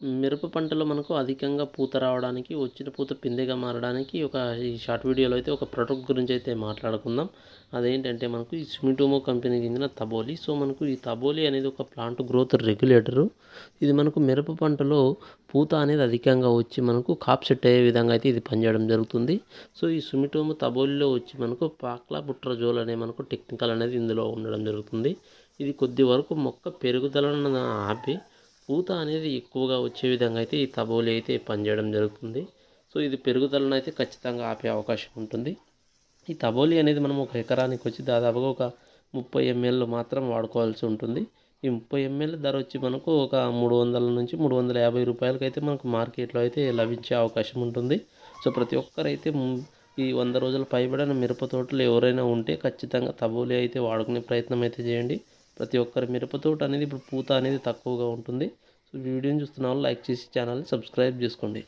మిరప పంటలో మనకు అధికంగా పూత రావడానికి, వచ్చిన పూత పిందెగా మారడానికి ఈ షార్ట్ వీడియోలో అయితే ఒక ప్రొడక్ట్ గురించి అయితే మాట్లాడుకుందాం. అదేంటంటే మనకు ఈ సుమిటోమో కంపెనీకి చెందిన తబోలి. సో మనకు ఈ తబోలి అనేది ఒక ప్లాంట్ గ్రోత్ రెగ్యులేటరు. ఇది మనకు మిరప పంటలో పూత అనేది అధికంగా వచ్చి మనకు కాప్ సెట్ అయ్యే విధంగా అయితే ఇది పనిచేయడం జరుగుతుంది. సో ఈ సుమిటోమో తబోలిలో వచ్చి మనకు పాక్లాబుట్రజోల్ అనే మనకు టెక్నికల్ అనేది ఇందులో ఉండడం జరుగుతుంది. ఇది కొద్ది వరకు మొక్క పెరుగుదలను ఆపి పూత అనేది ఎక్కువగా వచ్చే విధంగా అయితే ఈ తబోలి అయితే పనిచేయడం జరుగుతుంది. సో ఇది పెరుగుదలను అయితే ఖచ్చితంగా ఆపే అవకాశం ఉంటుంది. ఈ తబోలి అనేది మనం ఒక ఎకరానికి వచ్చి దాదాపుగా ఒక 30 ml మాత్రం వాడుకోవాల్సి ఉంటుంది. ఈ 30 ml ధర వచ్చి మనకు ఒక 300 నుంచి 350 రూపాయలకి అయితే మనకు మార్కెట్లో అయితే లభించే అవకాశం ఉంటుంది. సో ప్రతి ఒక్కరైతే ఈ 100 రోజుల పైబడిన మిరప తోటలు ఎవరైనా ఉంటే ఖచ్చితంగా తబోలి అయితే వాడుకునే ప్రయత్నం అయితే చేయండి. ప్రతి ఒక్కరి మిరప తోట అనేది ఇప్పుడు పూత అనేది తక్కువగా ఉంటుంది. సో వీడియోని చూస్తున్న వాళ్ళు లైక్ చేసి ఛానల్ని సబ్స్క్రైబ్ చేసుకోండి.